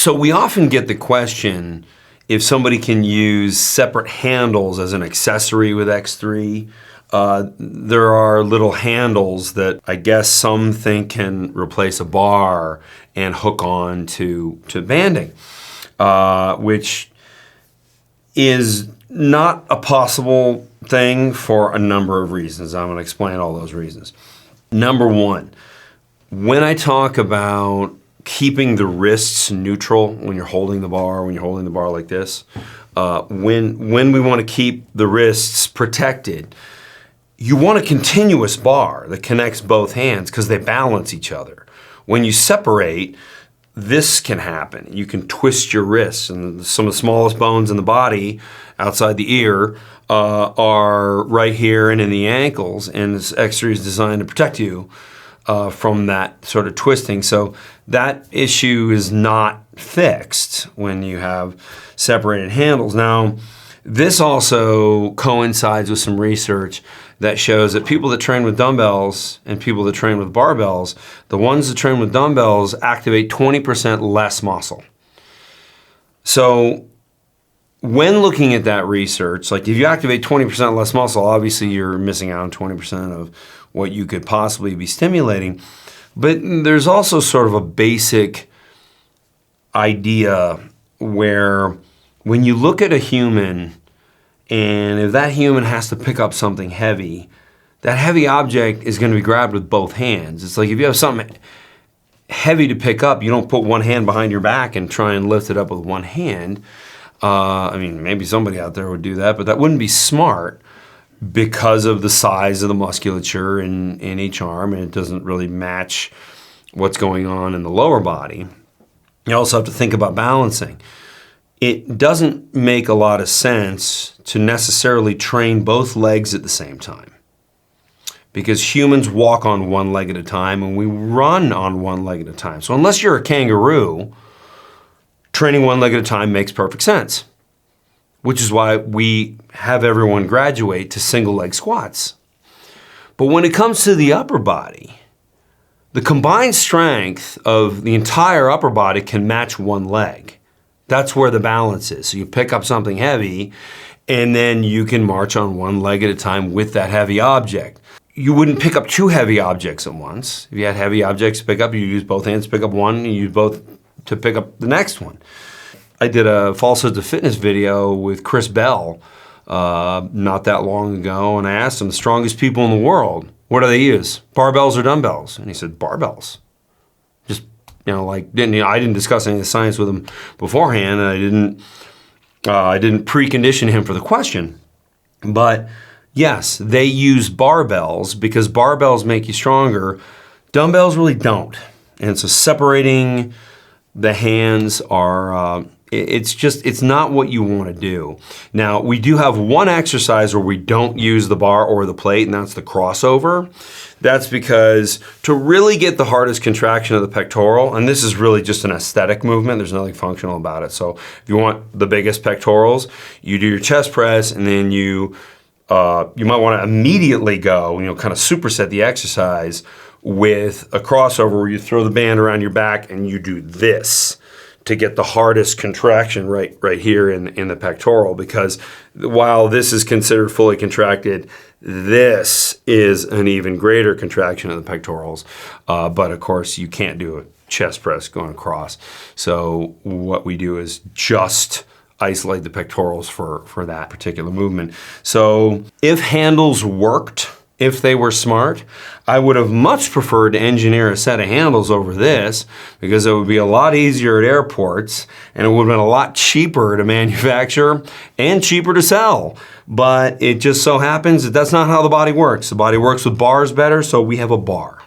So we often get the question if somebody can use separate handles as an accessory with X3. There are little handles that I guess some think can replace a bar and hook on to banding, which is not a possible thing for a number of reasons. I'm going to explain all those reasons. Number one, when I talk about keeping the wrists neutral when you're holding the bar, like this, when we want to keep the wrists protected, you want a continuous bar that connects both hands because they balance each other. When you separate, this can happen. You can twist your wrists, and some of the smallest bones in the body outside the ear are right here and in the ankles, and this X3 is designed to protect you from that sort of twisting. So that issue is not fixed when you have separated handles. Now, this also coincides with some research that shows that people that train with dumbbells and people that train with barbells, the ones that train with dumbbells activate 20% less muscle. So when looking at that research, like if you activate 20% less muscle, obviously you're missing out on 20% of what you could possibly be stimulating. But there's also sort of a basic idea where when you look at a human, and if that human has to pick up something heavy, that heavy object is going to be grabbed with both hands. It's like if you have something heavy to pick up, you don't put one hand behind your back and try and lift it up with one hand. I mean, maybe somebody out there would do that, but that wouldn't be smart because of the size of the musculature in each arm, and it doesn't really match what's going on in the lower body. You also have to think about balancing. It doesn't make a lot of sense to necessarily train both legs at the same time, because humans walk on one leg at a time and we run on one leg at a time. So unless you're a kangaroo, training one leg at a time makes perfect sense, which is why we have everyone graduate to single leg squats. But when it comes to the upper body, the combined strength of the entire upper body can match one leg. That's where the balance is. So you pick up something heavy, and then you can march on one leg at a time with that heavy object. You wouldn't pick up two heavy objects at once. If you had heavy objects to pick up, you use both hands to pick up one, and you use both to pick up the next one. I did a Falsehoods of Fitness video with Chris Bell not that long ago, and I asked him, the strongest people in the world, what do they use? Barbells or dumbbells? And he said, barbells. Just, I didn't discuss any of the science with him beforehand, and I didn't precondition him for the question. But yes, they use barbells because barbells make you stronger. Dumbbells really don't. And so separating the hands are, it's not what you want to do. Now, we do have one exercise where we don't use the bar or the plate, and that's the crossover. That's because to really get the hardest contraction of the pectoral, and this is really just an aesthetic movement, there's nothing functional about it. So if you want the biggest pectorals, you do your chest press, and then you might want to immediately go, kind of superset the exercise with a crossover where you throw the band around your back and you do this to get the hardest contraction right here in the pectoral, because while this is considered fully contracted, this is an even greater contraction of the pectorals. But of course, you can't do a chest press going across. So what we do is just isolate the pectorals for that particular movement. So if handles worked, if they were smart, I would have much preferred to engineer a set of handles over this, because it would be a lot easier at airports and it would have been a lot cheaper to manufacture and cheaper to sell. But it just so happens that that's not how the body works. The body works with bars better, so we have a bar.